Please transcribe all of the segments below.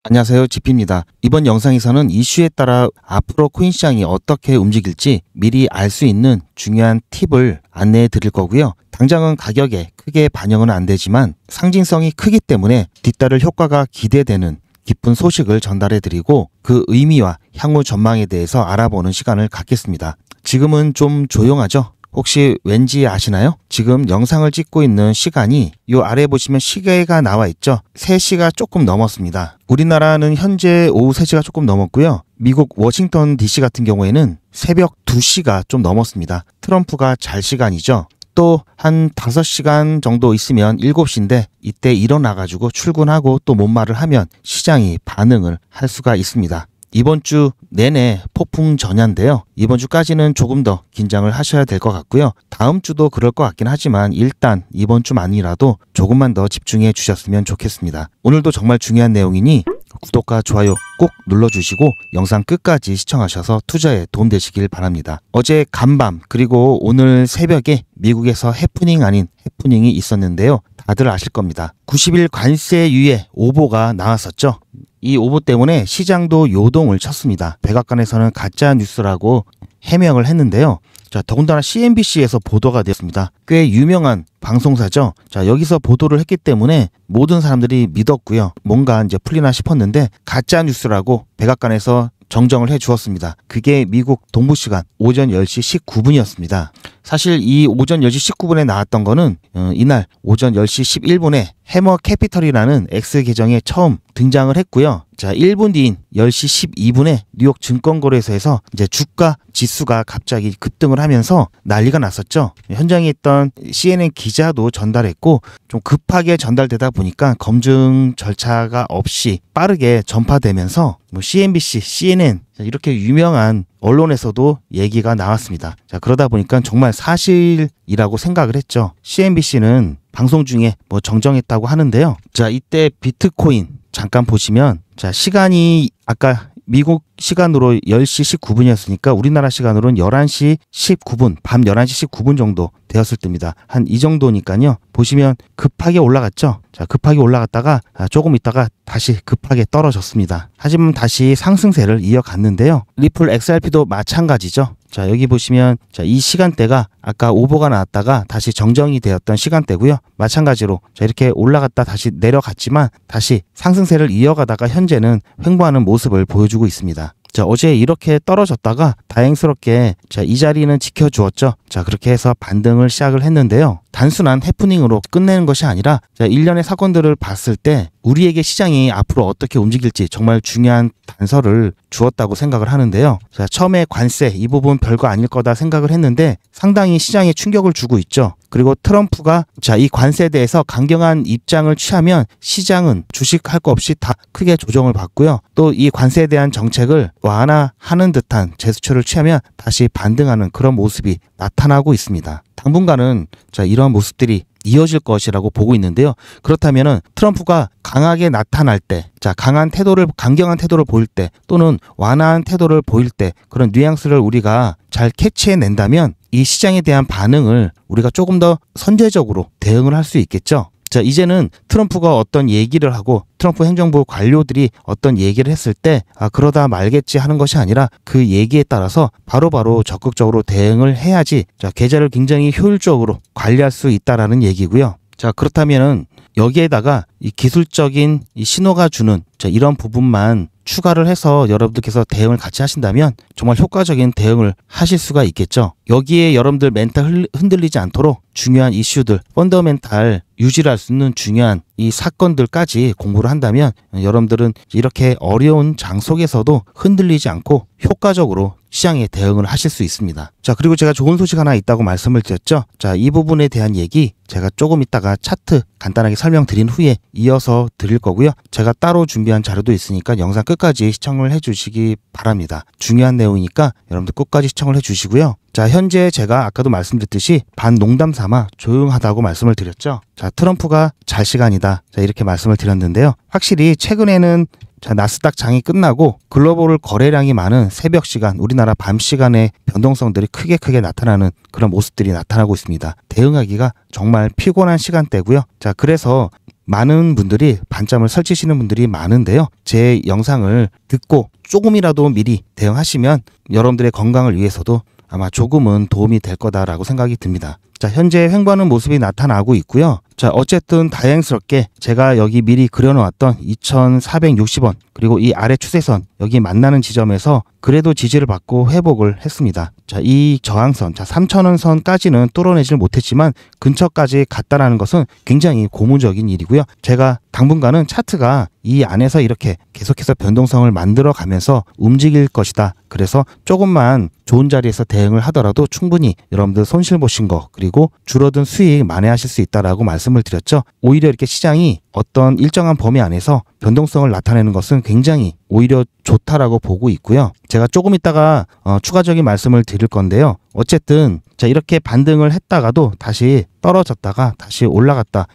안녕하세요, 지피입니다. 이번 영상에서는 이슈에 따라 앞으로 코인 시장이 어떻게 움직일지 미리 알 수 있는 중요한 팁을 안내해 드릴 거고요. 당장은 가격에 크게 반영은 안 되지만 상징성이 크기 때문에 뒤따를 효과가 기대되는 기쁜 소식을 전달해 드리고 그 의미와 향후 전망에 대해서 알아보는 시간을 갖겠습니다. 지금은 좀 조용하죠? 혹시 왠지 아시나요? 지금 영상을 찍고 있는 시간이 요 아래 보시면 시계가 나와 있죠? 3시가 조금 넘었습니다. 우리나라는 현재 오후 3시가 조금 넘었고요. 미국 워싱턴 DC 같은 경우에는 새벽 2시가 좀 넘었습니다. 트럼프가 잘 시간이죠. 또 한 5시간 정도 있으면 7시인데 이때 일어나가지고 출근하고 또 뭔 말을 하면 시장이 반응을 할 수가 있습니다. 이번 주 내내 폭풍 전야인데요. 이번 주까지는 조금 더 긴장을 하셔야 될 것 같고요. 다음 주도 그럴 것 같긴 하지만 일단 이번 주만이라도 조금만 더 집중해 주셨으면 좋겠습니다. 오늘도 정말 중요한 내용이니 구독과 좋아요 꼭 눌러주시고 영상 끝까지 시청하셔서 투자에 도움되시길 바랍니다. 어제 간밤 그리고 오늘 새벽에 미국에서 해프닝 아닌 해프닝이 있었는데요. 다들 아실 겁니다. 90일 관세 유예 오보가 나왔었죠. 이 오보 때문에 시장도 요동을 쳤습니다. 백악관에서는 가짜 뉴스라고 해명을 했는데요. 자, 더군다나 CNBC에서 보도가 되었습니다. 꽤 유명한 방송사죠. 자, 여기서 보도를 했기 때문에 모든 사람들이 믿었고요. 뭔가 이제 풀리나 싶었는데 가짜 뉴스라고 백악관에서 정정을 해 주었습니다. 그게 미국 동부 시간 오전 10시 19분이었습니다. 사실 이 오전 10시 19분에 나왔던 거는 이날 오전 10시 11분에 해머 캐피털이라는 X 계정에 처음 등장을 했고요. 자, 1분 뒤인 10시 12분에 뉴욕 증권거래소에서 이제 주가 지수가 갑자기 급등을 하면서 난리가 났었죠. 현장에 있던 CNN 기자도 전달했고 좀 급하게 전달되다 보니까 검증 절차가 없이 빠르게 전파되면서 CNBC, CNN 이렇게 유명한 언론에서도 얘기가 나왔습니다. 자, 그러다 보니까 정말 사실이라고 생각을 했죠. CNBC는 방송 중에 뭐 정정했다고 하는데요. 자, 이때 비트코인 잠깐 보시면 자, 시간이 아까 미국 시간으로 10시 19분이었으니까 우리나라 시간으로는 11시 19분, 밤 11시 19분 정도 되었을 때입니다. 한 이 정도니까요. 보시면 급하게 올라갔죠. 자, 급하게 올라갔다가 조금 있다가 다시 급하게 떨어졌습니다. 하지만 다시 상승세를 이어갔는데요. 리플 XRP도 마찬가지죠. 자, 여기 보시면 자, 이 시간대가 아까 오보가 나왔다가 다시 정정이 되었던 시간대고요. 마찬가지로 자, 이렇게 올라갔다 다시 내려갔지만 다시 상승세를 이어가다가 현재는 횡보하는 모습을 보여주고 있습니다. 자, 어제 이렇게 떨어졌다가 다행스럽게 자, 이 자리는 지켜주었죠. 자, 그렇게 해서 반등을 시작을 했는데요. 단순한 해프닝으로 끝내는 것이 아니라 자, 일련의 사건들을 봤을 때 우리에게 시장이 앞으로 어떻게 움직일지 정말 중요한 단서를 주었다고 생각을 하는데요. 자, 처음에 관세 이 부분 별거 아닐 거다 생각을 했는데 상당히 시장에 충격을 주고 있죠. 그리고 트럼프가 자, 이 관세에 대해서 강경한 입장을 취하면 시장은 주식할 거 없이 다 크게 조정을 받고요. 또 이 관세에 대한 정책을 완화하는 듯한 제스처를 취하면 다시 반등하는 그런 모습이 나타나고 있습니다. 당분간은 자, 이러한 모습들이 이어질 것이라고 보고 있는데요. 그렇다면은 트럼프가 강하게 나타날 때, 자, 강경한 태도를 보일 때 또는 완화한 태도를 보일 때 그런 뉘앙스를 우리가 잘 캐치해낸다면 이 시장에 대한 반응을 우리가 조금 더 선제적으로 대응을 할 수 있겠죠. 자, 이제는 트럼프가 어떤 얘기를 하고 트럼프 행정부 관료들이 어떤 얘기를 했을 때 그러다 말겠지 하는 것이 아니라 그 얘기에 따라서 바로바로 적극적으로 대응을 해야지 자, 계좌를 굉장히 효율적으로 관리할 수 있다라는 얘기고요. 자, 그렇다면은 여기에다가 이 기술적인 이 신호가 주는 자, 이런 부분만 추가를 해서 여러분들께서 대응을 같이 하신다면 정말 효과적인 대응을 하실 수가 있겠죠. 여기에 여러분들 멘탈 흔들리지 않도록 중요한 이슈들, 펀더멘탈 유지를 할 수 있는 중요한 이 사건들까지 공부를 한다면 여러분들은 이렇게 어려운 장 속에서도 흔들리지 않고 효과적으로 시장에 대응을 하실 수 있습니다. 자, 그리고 제가 좋은 소식 하나 있다고 말씀을 드렸죠. 자, 이 부분에 대한 얘기 제가 조금 있다가 차트 간단하게 설명드린 후에 이어서 드릴 거고요. 제가 따로 준비한 자료도 있으니까 영상 끝까지 시청을 해주시기 바랍니다. 중요한 내용이니까 여러분들 끝까지 시청을 해주시고요. 자, 현재 제가 아까도 말씀드렸듯이 반농담 삼아 조용하다고 말씀을 드렸죠. 자, 트럼프가 잘 시간이다. 자, 이렇게 말씀을 드렸는데요. 확실히 최근에는 자, 나스닥 장이 끝나고 글로벌 거래량이 많은 새벽 시간, 우리나라 밤 시간에 변동성들이 크게 나타나는 그런 모습들이 나타나고 있습니다. 대응하기가 정말 피곤한 시간대고요. 자, 그래서 많은 분들이 반잠을 설치시는 분들이 많은데요. 제 영상을 듣고 조금이라도 미리 대응하시면 여러분들의 건강을 위해서도 아마 조금은 도움이 될 거다라고 생각이 듭니다. 자, 현재 횡보하는 모습이 나타나고 있고요. 자, 어쨌든 다행스럽게 제가 여기 미리 그려놓았던 2460원 그리고 이 아래 추세선 여기 만나는 지점에서 그래도 지지를 받고 회복을 했습니다. 자, 이 저항선, 자 3,000원 선까지는 뚫어내지를 못했지만 근처까지 갔다라는 것은 굉장히 고무적인 일이고요. 제가 당분간은 차트가 이 안에서 이렇게 계속해서 변동성을 만들어 가면서 움직일 것이다. 그래서 조금만 좋은 자리에서 대응을 하더라도 충분히 여러분들 손실 보신 거 그리고 줄어든 수익 만회하실 수 있다라고 말씀을 드렸죠. 오히려 이렇게 시장이 어떤 일정한 범위 안에서 변동성을 나타내는 것은 굉장히 오히려 좋다라고 보고 있고요. 제가 조금 있다가 추가적인 말씀을 드릴 건데요. 어쨌든 자, 이렇게 반등을 했다가도 다시 떨어졌다가 다시 올라갔다.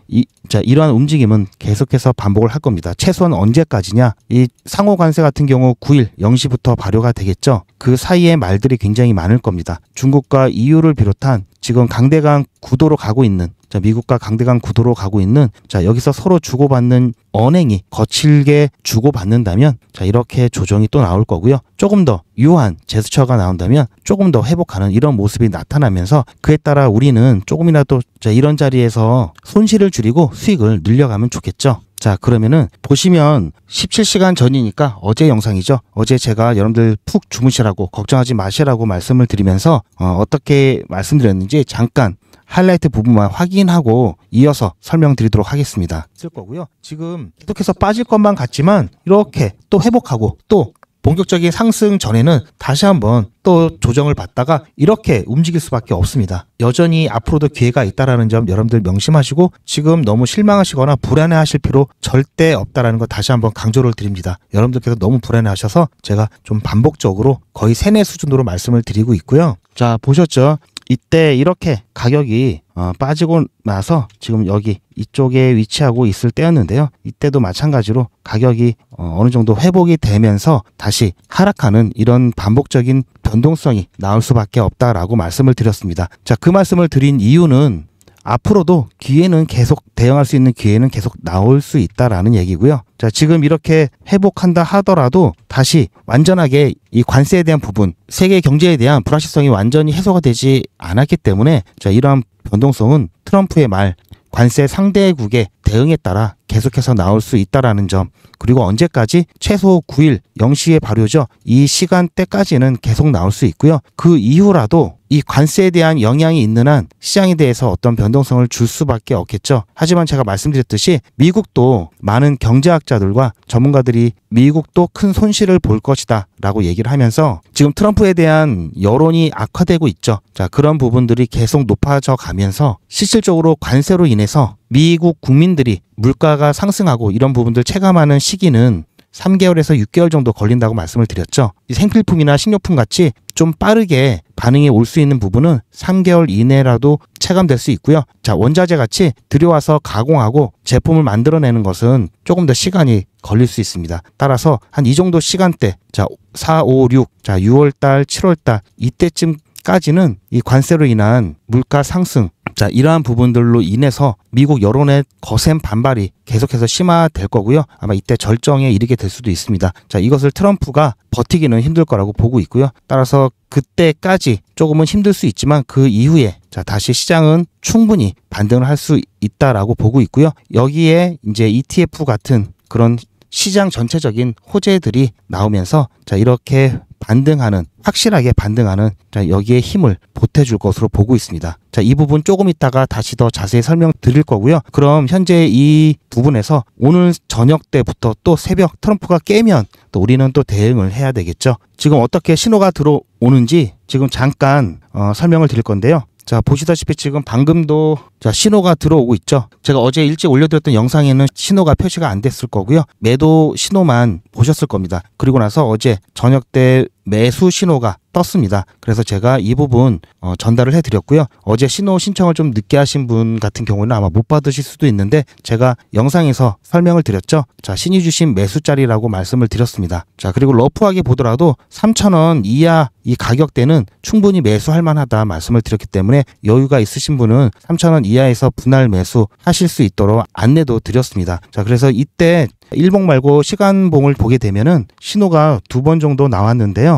이러한 움직임은 계속해서 반복을 할 겁니다. 최소한 언제까지냐? 이 상호 관세 같은 경우 9일 0시부터 발효가 되겠죠. 그 사이에 말들이 굉장히 많을 겁니다. 중국과 EU를 비롯한 지금 강대강 구도로 가고 있는, 자, 미국과 강대강 구도로 가고 있는, 자, 여기서 서로 주고받는 언행이 거칠게 주고받는다면, 자, 이렇게 조정이 또 나올 거고요. 조금 더 유한 제스처가 나온다면 조금 더 회복하는 이런 모습이 나타나면서 그에 따라 우리는 조금이라도 자, 이런 자리에서 손실을 줄이고 수익을 늘려가면 좋겠죠. 자, 그러면은 보시면 17시간 전이니까 어제 영상이죠. 어제 제가 여러분들 푹 주무시라고 걱정하지 마시라고 말씀을 드리면서 어떻게 말씀드렸는지 잠깐 하이라이트 부분만 확인하고 이어서 설명드리도록 하겠습니다. 쓸 거고요. 지금 계속해서 빠질 것만 같지만 이렇게 또 회복하고 또 본격적인 상승 전에는 다시 한번 또 조정을 받다가 이렇게 움직일 수밖에 없습니다. 여전히 앞으로도 기회가 있다라는 점 여러분들 명심하시고 지금 너무 실망하시거나 불안해하실 필요 절대 없다라는 거 다시 한번 강조를 드립니다. 여러분들께서 너무 불안해하셔서 제가 좀 반복적으로 거의 세뇌 수준으로 말씀을 드리고 있고요. 자, 보셨죠? 이때 이렇게 가격이 빠지고 나서 지금 여기 이쪽에 위치하고 있을 때였는데요. 이때도 마찬가지로 가격이 어느 정도 회복이 되면서 다시 하락하는 이런 반복적인 변동성이 나올 수밖에 없다라고 말씀을 드렸습니다. 자, 그 말씀을 드린 이유는 앞으로도 기회는 계속 대응할 수 있는 기회는 계속 나올 수 있다라는 얘기고요. 자, 지금 이렇게 회복한다 하더라도 다시 완전하게 이 관세에 대한 부분, 세계 경제에 대한 불확실성이 완전히 해소가 되지 않았기 때문에 자, 이러한 변동성은 트럼프의 말 관세 상대국의 대응에 따라 계속해서 나올 수 있다라는 점, 그리고 언제까지 최소 9일 0시에 발효죠. 이 시간대까지는 계속 나올 수 있고요. 그 이후라도 이 관세에 대한 영향이 있는 한 시장에 대해서 어떤 변동성을 줄 수밖에 없겠죠. 하지만 제가 말씀드렸듯이 미국도 많은 경제학자들과 전문가들이 미국도 큰 손실을 볼 것이다 라고 얘기를 하면서 지금 트럼프에 대한 여론이 악화되고 있죠. 자, 그런 부분들이 계속 높아져 가면서 실질적으로 관세로 인해서 미국 국민들이 물가가 상승하고 이런 부분들 체감하는 시기는 3개월에서 6개월 정도 걸린다고 말씀을 드렸죠. 이 생필품이나 식료품 같이 좀 빠르게 반응이 올 수 있는 부분은 3개월 이내라도 체감될 수 있고요. 자, 원자재 같이 들여와서 가공하고 제품을 만들어내는 것은 조금 더 시간이 걸릴 수 있습니다. 따라서 한 이 정도 시간대, 자, 4, 5, 6, 자, 6월달, 7월달 이때쯤까지는 이 관세로 인한 물가 상승, 자, 이러한 부분들로 인해서 미국 여론의 거센 반발이 계속해서 심화될 거고요. 아마 이때 절정에 이르게 될 수도 있습니다. 자, 이것을 트럼프가 버티기는 힘들 거라고 보고 있고요. 따라서 그때까지 조금은 힘들 수 있지만 그 이후에 자, 다시 시장은 충분히 반등을 할 수 있다라고 보고 있고요. 여기에 이제 ETF 같은 그런 시장 전체적인 호재들이 나오면서 자, 이렇게 반등하는, 확실하게 반등하는, 자, 여기에 힘을 보태줄 것으로 보고 있습니다. 자, 이 부분 조금 있다가 다시 더 자세히 설명드릴 거고요. 그럼 현재 이 부분에서 오늘 저녁 때부터 또 새벽 트럼프가 깨면 또 우리는 또 대응을 해야 되겠죠. 지금 어떻게 신호가 들어오는지 지금 잠깐 설명을 드릴 건데요. 자, 보시다시피 지금 방금도 자, 신호가 들어오고 있죠. 제가 어제 일찍 올려드렸던 영상에는 신호가 표시가 안 됐을 거고요. 매도 신호만 보셨을 겁니다. 그리고 나서 어제 저녁 때 매수 신호가 떴습니다. 그래서 제가 이 부분 전달을 해드렸고요. 어제 신호 신청을 좀 늦게 하신 분 같은 경우는 아마 못 받으실 수도 있는데 제가 영상에서 설명을 드렸죠. 자, 신이 주신 매수자리라고 말씀을 드렸습니다. 자, 그리고 러프하게 보더라도 3,000원 이하 이 가격대는 충분히 매수할 만하다 말씀을 드렸기 때문에 여유가 있으신 분은 3,000원 이하에서 분할 매수 하실 수 있도록 안내도 드렸습니다. 자, 그래서 이때 일봉 말고 시간봉을 보게 되면은 신호가 2번 정도 나왔는데요.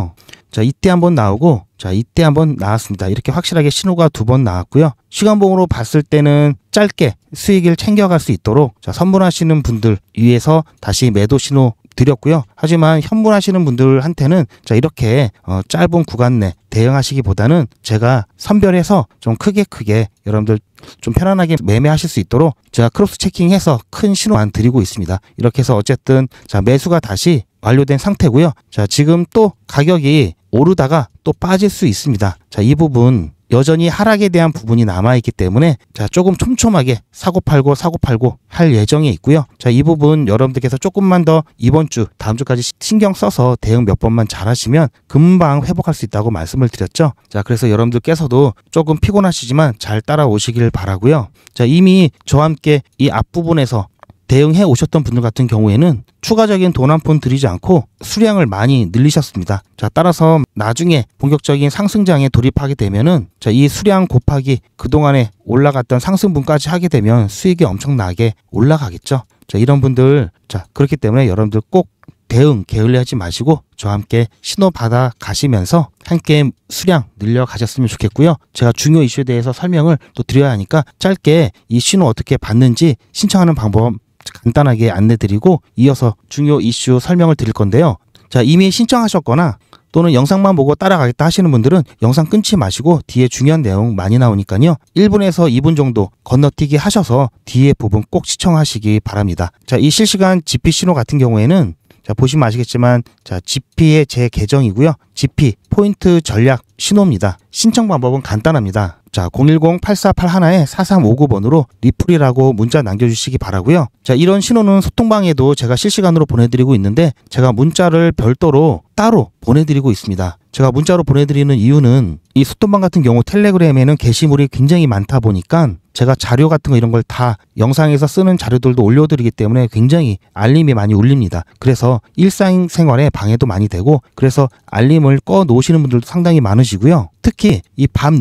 자, 이때 한번 나오고, 자, 이때 한번 나왔습니다. 이렇게 확실하게 신호가 2번 나왔고요. 시간봉으로 봤을 때는 짧게 수익을 챙겨갈 수 있도록, 자, 선물하시는 분들 위해서 다시 매도 신호 드렸고요. 하지만 현물하시는 분들한테는 자, 이렇게 짧은 구간 내 대응하시기보다는 제가 선별해서 좀 크게 여러분들 좀 편안하게 매매하실 수 있도록 제가 크로스 체킹해서 큰 신호만 드리고 있습니다. 이렇게 해서 어쨌든 자, 매수가 다시 완료된 상태고요. 자, 지금 또 가격이 오르다가 또 빠질 수 있습니다. 자, 이 부분 여전히 하락에 대한 부분이 남아있기 때문에 자, 조금 촘촘하게 사고 팔고 할 예정에 있고요. 자, 이 부분 여러분들께서 조금만 더 이번 주 다음 주까지 신경 써서 대응 몇 번만 잘 하시면 금방 회복할 수 있다고 말씀을 드렸죠. 자, 그래서 여러분들께서도 조금 피곤하시지만 잘 따라오시길 바라고요. 자, 이미 저와 함께 이 앞부분에서 대응해 오셨던 분들 같은 경우에는 추가적인 돈 한 푼 들이지 않고 수량을 많이 늘리셨습니다. 자, 따라서 나중에 본격적인 상승장에 돌입하게 되면은 자, 이 수량 곱하기 그동안에 올라갔던 상승분까지 하게 되면 수익이 엄청나게 올라가겠죠. 자, 이런 분들 자, 그렇기 때문에 여러분들 꼭 대응 게을리하지 마시고 저와 함께 신호 받아 가시면서 함께 수량 늘려 가셨으면 좋겠고요. 제가 중요 이슈에 대해서 설명을 또 드려야 하니까 짧게 이 신호 어떻게 받는지 신청하는 방법 간단하게 안내드리고 이어서 중요 이슈 설명을 드릴 건데요. 자, 이미 신청하셨거나 또는 영상만 보고 따라가겠다 하시는 분들은 영상 끊지 마시고 뒤에 중요한 내용 많이 나오니까요. 1분에서 2분 정도 건너뛰기 하셔서 뒤에 부분 꼭 시청하시기 바랍니다. 자, 이 실시간 GP 신호 같은 경우에는 자, 보시면 아시겠지만 자, GP의 제 계정이고요. GP 포인트 전략 신호입니다. 신청 방법은 간단합니다. 자, 010-8481-4359번으로 리플이라고 문자 남겨주시기 바라고요. 자, 이런 신호는 소통방에도 제가 실시간으로 보내드리고 있는데 제가 문자를 별도로 따로 보내드리고 있습니다. 제가 문자로 보내드리는 이유는 이 소통방 같은 경우 텔레그램에는 게시물이 굉장히 많다 보니까 제가 자료 같은 거 이런 걸 다 영상에서 쓰는 자료들도 올려드리기 때문에 굉장히 알림이 많이 울립니다. 그래서 일상생활에 방해도 많이 되고 그래서 알림을 꺼 놓으시는 분들도 상당히 많으시고요. 특히 이 밤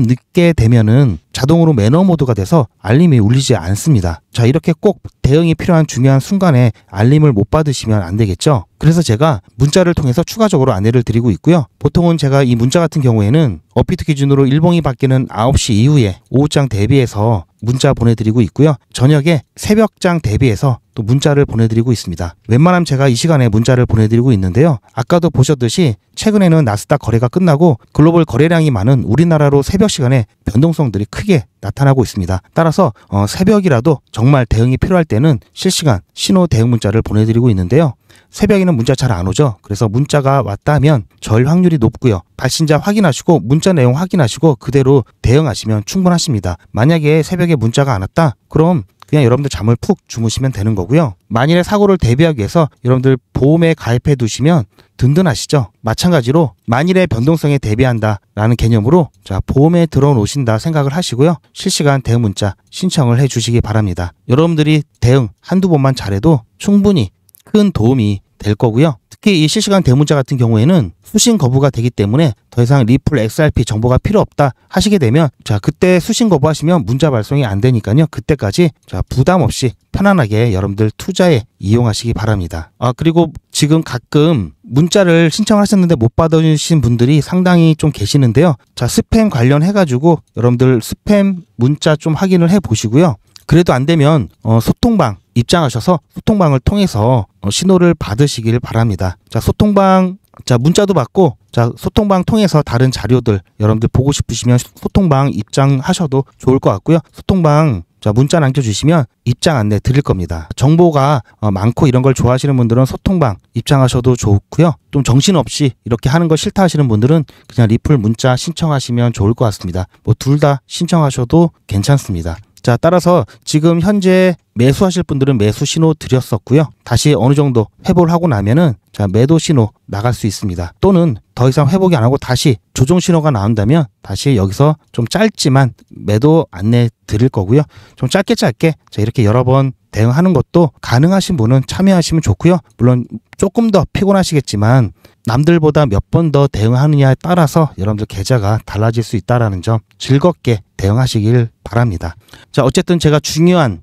늦게 되면은 자동으로 매너 모드가 돼서 알림이 울리지 않습니다. 자, 이렇게 꼭 대응이 필요한 중요한 순간에 알림을 못 받으시면 안 되겠죠. 그래서 제가 문자를 통해서 추가적으로 안내를 드리고 있고요. 보통은 제가 이 문자 같은 경우에는 업비트 기준으로 일봉이 바뀌는 9시 이후에 오후장 대비해서 문자 보내드리고 있고요. 저녁에 새벽장 대비해서 또 문자를 보내드리고 있습니다. 웬만하면 제가 이 시간에 문자를 보내드리고 있는데요. 아까도 보셨듯이 최근에는 나스닥 거래가 끝나고 글로벌 거래량이 많은 우리나라로 새벽 시간에 변동성들이 크게 나타나고 있습니다. 따라서 새벽이라도 정말 대응이 필요할 때는 실시간 신호 대응 문자를 보내드리고 있는데요. 새벽에는 문자 잘 안 오죠. 그래서 문자가 왔다 하면 절 확률이 높고요. 발신자 확인하시고 문자 내용 확인하시고 그대로 대응하시면 충분하십니다. 만약에 새벽에 문자가 안 왔다? 그럼 그냥 여러분들 잠을 푹 주무시면 되는 거고요. 만일에 사고를 대비하기 위해서 여러분들 보험에 가입해 두시면 든든하시죠. 마찬가지로 만일의 변동성에 대비한다라는 개념으로 자, 보험에 들어놓으신다 생각을 하시고요. 실시간 대응 문자 신청을 해 주시기 바랍니다. 여러분들이 대응 한두 번만 잘해도 충분히 큰 도움이 될 거고요. 특히 이 실시간 대문자 같은 경우에는 수신 거부가 되기 때문에 더 이상 리플 XRP 정보가 필요 없다 하시게 되면 자, 그때 수신 거부하시면 문자 발송이 안 되니까요. 그때까지 자, 부담 없이 편안하게 여러분들 투자에 이용하시기 바랍니다. 그리고 지금 가끔 문자를 신청하셨는데 못 받으신 분들이 상당히 좀 계시는데요. 자, 스팸 관련해가지고 여러분들 스팸 문자 좀 확인을 해 보시고요. 그래도 안 되면 소통방 입장하셔서 소통방을 통해서 신호를 받으시길 바랍니다. 자, 소통방 자, 문자도 받고 자, 소통방 통해서 다른 자료들 여러분들 보고 싶으시면 소통방 입장하셔도 좋을 것 같고요. 소통방 자, 문자 남겨주시면 입장 안내 드릴 겁니다. 정보가 많고 이런 걸 좋아하시는 분들은 소통방 입장하셔도 좋고요. 좀 정신없이 이렇게 하는 거 싫다 하시는 분들은 그냥 리플 문자 신청하시면 좋을 것 같습니다. 뭐 둘 다 신청하셔도 괜찮습니다. 자, 따라서 지금 현재 매수하실 분들은 매수 신호 드렸었고요. 다시 어느 정도 회복을 하고 나면은 자, 매도 신호 나갈 수 있습니다. 또는 더 이상 회복이 안 하고 다시 조정 신호가 나온다면 다시 여기서 좀 짧지만 매도 안내 드릴 거고요. 좀 짧게 자, 이렇게 여러 번 대응하는 것도 가능하신 분은 참여하시면 좋고요. 물론 조금 더 피곤하시겠지만 남들보다 몇 번 더 대응하느냐에 따라서 여러분들 계좌가 달라질 수 있다는 점 즐겁게 대응하시길 바랍니다. 자, 어쨌든 제가 중요한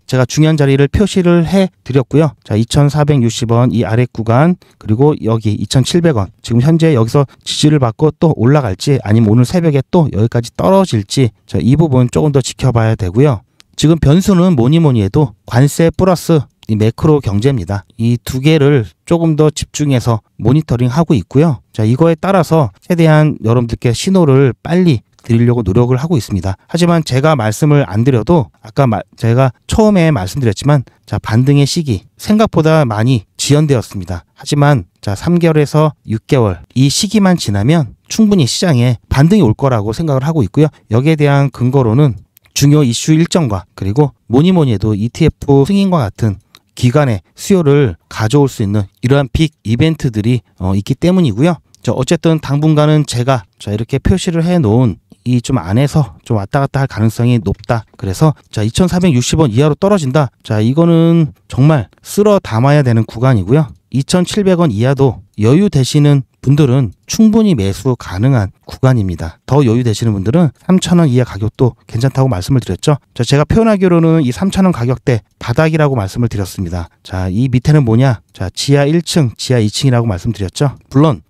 자리를 표시를 해 드렸고요. 자, 2,460원 이 아래 구간, 그리고 여기 2,700원. 지금 현재 여기서 지지를 받고 또 올라갈지 아니면 오늘 새벽에 또 여기까지 떨어질지, 자, 이 부분 조금 더 지켜봐야 되고요. 지금 변수는 뭐니 해도 관세 플러스 이 매크로 경제입니다. 이 두 개를 조금 더 집중해서 모니터링 하고 있고요. 자, 이거에 따라서 최대한 여러분들께 신호를 빨리 드리려고 노력을 하고 있습니다. 하지만 제가 말씀을 안 드려도 아까 제가 처음에 말씀드렸지만 자, 반등의 시기 생각보다 많이 지연되었습니다. 하지만 자, 3개월에서 6개월 이 시기만 지나면 충분히 시장에 반등이 올 거라고 생각을 하고 있고요. 여기에 대한 근거로는 중요 이슈 일정과 그리고 뭐니 해도 ETF 승인과 같은 기간의 수요를 가져올 수 있는 이러한 빅 이벤트들이 있기 때문이고요. 자, 어쨌든 당분간은 제가 자, 이렇게 표시를 해 놓은 이 좀 안에서 좀 왔다 갔다 할 가능성이 높다. 그래서 자, 2,460원 이하로 떨어진다. 자, 이거는 정말 쓸어 담아야 되는 구간이고요. 2,700원 이하도 여유 되시는 분들은 충분히 매수 가능한 구간입니다. 더 여유 되시는 분들은 3,000원 이하 가격도 괜찮다고 말씀을 드렸죠. 자, 제가 표현하기로는 이 3,000원 가격대 바닥이라고 말씀을 드렸습니다. 자, 이 밑에는 뭐냐? 자, 지하 1층, 지하 2층이라고 말씀드렸죠. 물론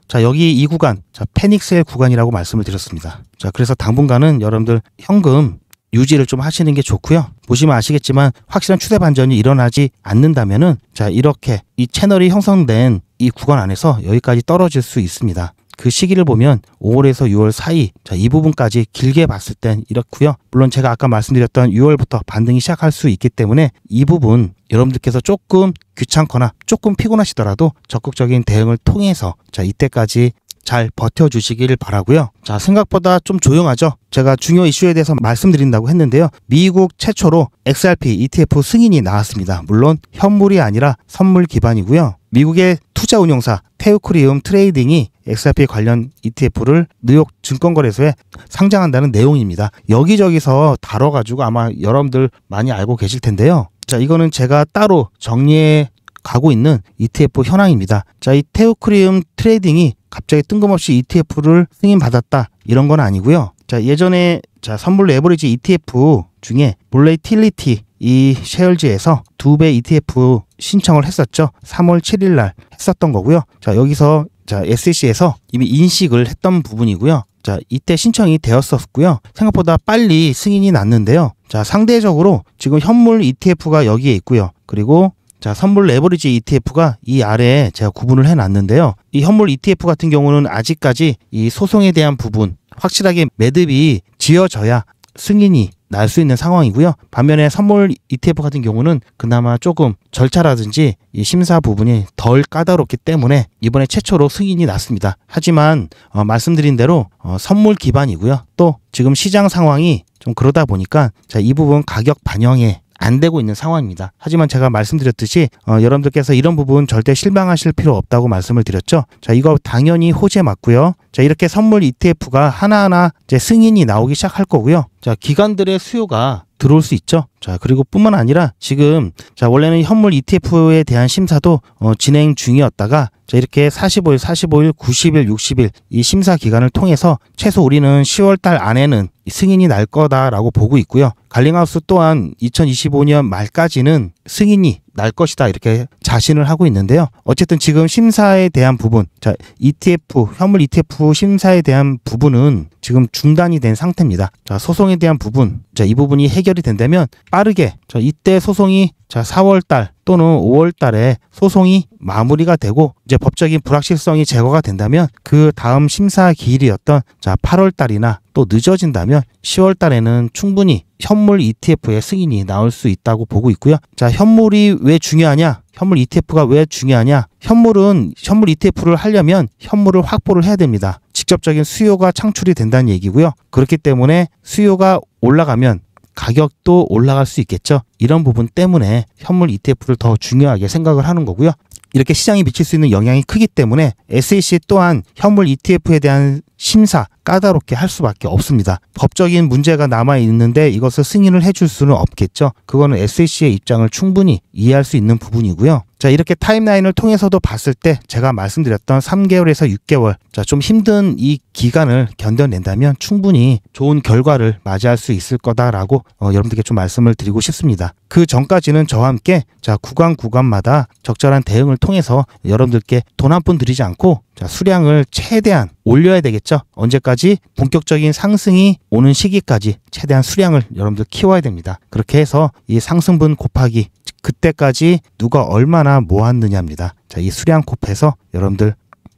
자, 여기 이 구간, 자, 패닉셀 구간이라고 말씀을 드렸습니다. 자, 그래서 당분간은 여러분들 현금 유지를 좀 하시는 게 좋고요. 보시면 아시겠지만 확실한 추세 반전이 일어나지 않는다면은 자, 이렇게 이 채널이 형성된 이 구간 안에서 여기까지 떨어질 수 있습니다. 그 시기를 보면 5월에서 6월 사이, 자, 이 부분까지 길게 봤을 땐 이렇고요. 물론 제가 아까 말씀드렸던 6월부터 반등이 시작할 수 있기 때문에 이 부분 여러분들께서 조금 귀찮거나 조금 피곤하시더라도 적극적인 대응을 통해서 자, 이때까지 잘 버텨주시길 바라고요. 자, 생각보다 좀 조용하죠. 제가 중요 이슈에 대해서 말씀드린다고 했는데요. 미국 최초로 XRP ETF 승인이 나왔습니다. 물론 현물이 아니라 선물 기반이고요. 미국의 투자 운용사 테오크리움 트레이딩이 XRP 관련 ETF를 뉴욕 증권거래소에 상장한다는 내용입니다. 여기저기서 다뤄가지고 아마 여러분들 많이 알고 계실 텐데요. 자, 이거는 제가 따로 정리해 가고 있는 ETF 현황입니다. 자, 이 테오크리움 트레이딩이 갑자기 뜬금없이 ETF를 승인받았다 이런 건 아니고요. 자, 예전에 자, 선물 레버리지 ETF 중에 볼레틸리티 이 셰어지에서 2배 ETF 신청을 했었죠. 3월 7일 날 했었던 거고요. 자, 여기서 자, SEC에서 이미 인식을 했던 부분이고요. 자, 이때 신청이 되었었고요. 생각보다 빨리 승인이 났는데요. 자, 상대적으로 지금 현물 ETF가 여기에 있고요. 그리고 자, 선물 레버리지 ETF가 이 아래에 제가 구분을 해놨는데요. 이 현물 ETF 같은 경우는 아직까지 이 소송에 대한 부분 확실하게 매듭이 지어져야 승인이 날 수 있는 상황이고요. 반면에 선물 ETF 같은 경우는 그나마 조금 절차라든지 이 심사 부분이 덜 까다롭기 때문에 이번에 최초로 승인이 났습니다. 하지만 말씀드린 대로 선물 기반이고요. 또 지금 시장 상황이 좀 그러다 보니까 자, 이 부분 가격 반영에 안 되고 있는 상황입니다. 하지만 제가 말씀드렸듯이 여러분들께서 이런 부분 절대 실망하실 필요 없다고 말씀을 드렸죠. 자, 이거 당연히 호재 맞고요. 자, 이렇게 선물 ETF가 하나하나 이제 승인이 나오기 시작할 거고요. 자, 기관들의 수요가 들어올 수 있죠. 자, 그리고 뿐만 아니라 지금 자, 원래는 현물 ETF에 대한 심사도 진행 중이었다가 자, 이렇게 45일, 90일, 60일 이 심사 기간을 통해서 최소 우리는 10월 달 안에는 승인이 날 거다라고 보고 있고요. 갈링하우스 또한 2025년 말까지는 승인이 날 것이다 이렇게 자신을 하고 있는데요. 어쨌든 지금 심사에 대한 부분, 자, ETF, 현물 ETF 심사에 대한 부분은 지금 중단이 된 상태입니다. 자, 소송에 대한 부분, 자, 이 부분이 해결이 된다면 빠르게 자, 이때 소송이 자, 4월 달 또는 5월 달에 소송이 마무리가 되고 이제 법적인 불확실성이 제거가 된다면 그 다음 심사 기일이었던 자, 8월 달이나 또 늦어진다면 10월 달에는 충분히 현물 ETF의 승인이 나올 수 있다고 보고 있고요. 자, 현물이 왜 중요하냐? 현물 ETF가 왜 중요하냐? 현물 ETF를 하려면 현물을 확보를 해야 됩니다. 직접적인 수요가 창출이 된다는 얘기고요. 그렇기 때문에 수요가 올라가면 가격도 올라갈 수 있겠죠. 이런 부분 때문에 현물 ETF를 더 중요하게 생각을 하는 거고요. 이렇게 시장이 미칠 수 있는 영향이 크기 때문에 SEC 또한 현물 ETF에 대한 심사 까다롭게 할 수밖에 없습니다. 법적인 문제가 남아 있는데 이것을 승인을 해줄 수는 없겠죠. 그거는 SEC의 입장을 충분히 이해할 수 있는 부분이고요. 자, 이렇게 타임라인을 통해서도 봤을 때 제가 말씀드렸던 3개월에서 6개월, 자, 좀 힘든 이 기간을 견뎌낸다면 충분히 좋은 결과를 맞이할 수 있을 거다라고 여러분들께 좀 말씀을 드리고 싶습니다. 그 전까지는 저와 함께 자, 구간마다 적절한 대응을 통해서 여러분들께 돈 한 푼 들이지 않고 자, 수량을 최대한 올려야 되겠죠. 언제까지? 본격적인 상승이 오는 시기까지 최대한 수량을 여러분들 키워야 됩니다. 그렇게 해서 이 상승분 곱하기 그때까지 누가 얼마나 모았느냐입니다. 자, 이 수량 곱해서 여러분들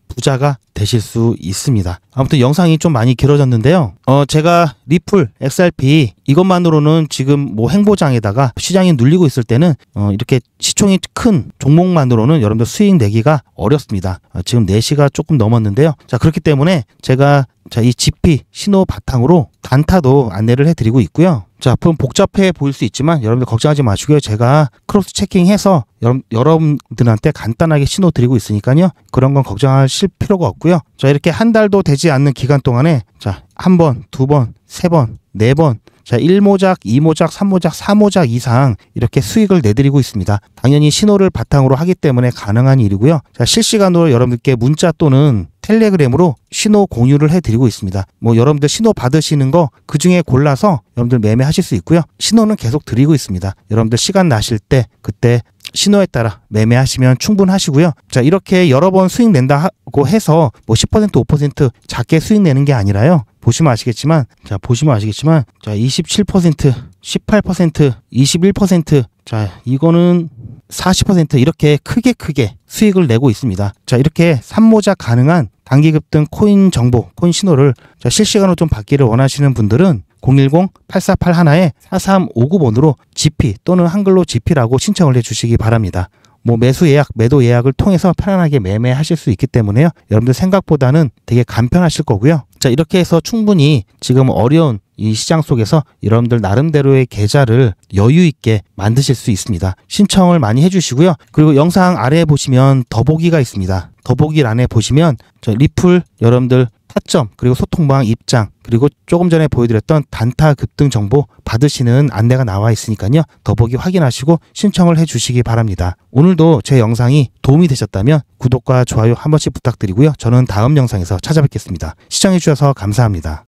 부자가 되실 수 있습니다. 아무튼 영상이 좀 많이 길어졌는데요. 제가 리플, XRP 이것만으로는 지금 뭐 행보장에다가 시장이 눌리고 있을 때는 이렇게 시총이 큰 종목만으로는 여러분들 수익 내기가 어렵습니다. 지금 4시가 조금 넘었는데요. 자, 그렇기 때문에 제가 이 GP 신호 바탕으로 단타도 안내를 해드리고 있고요. 자, 좀 복잡해 보일 수 있지만 여러분들 걱정하지 마시고요. 제가 크로스 체킹해서 여러분들한테 간단하게 신호 드리고 있으니까요. 그런 건 걱정하실 필요가 없고요. 자, 이렇게 한 달도 되지 않는 기간 동안에 자, 1번, 2번, 3번, 4번 자, 1모작, 2모작, 3모작, 4모작 이상 이렇게 수익을 내드리고 있습니다. 당연히 신호를 바탕으로 하기 때문에 가능한 일이고요. 자, 실시간으로 여러분들께 문자 또는 텔레그램으로 신호 공유를 해드리고 있습니다. 뭐 여러분들 신호 받으시는 거 그중에 골라서 여러분들 매매하실 수 있고요. 신호는 계속 드리고 있습니다. 여러분들 시간 나실 때 그때 신호에 따라 매매하시면 충분하시고요. 자, 이렇게 여러 번 수익 낸다고 해서 뭐 10%, 5% 작게 수익 내는 게 아니라요. 보시면 아시겠지만, 자, 27%, 18%, 21%, 자, 이거는 40% 이렇게 크게 수익을 내고 있습니다. 자, 이렇게 3모작 가능한 단기 급등 코인 정보, 코인 신호를 자, 실시간으로 좀 받기를 원하시는 분들은 010-8481-4359번으로 GP 또는 한글로 GP라고 신청을 해주시기 바랍니다. 뭐 매수 예약, 매도 예약을 통해서 편안하게 매매하실 수 있기 때문에요. 여러분들 생각보다는 되게 간편하실 거고요. 자, 이렇게 해서 충분히 지금 어려운 이 시장 속에서 여러분들 나름대로의 계좌를 여유 있게 만드실 수 있습니다. 신청을 많이 해주시고요. 그리고 영상 아래에 보시면 더보기가 있습니다. 더보기란에 보시면 저 리플 여러분들 타점 그리고 소통방 입장 그리고 조금 전에 보여드렸던 단타 급등 정보 받으시는 안내가 나와 있으니까요. 더보기 확인하시고 신청을 해주시기 바랍니다. 오늘도 제 영상이 도움이 되셨다면 구독과 좋아요 한 번씩 부탁드리고요. 저는 다음 영상에서 찾아뵙겠습니다. 시청해주셔서 감사합니다.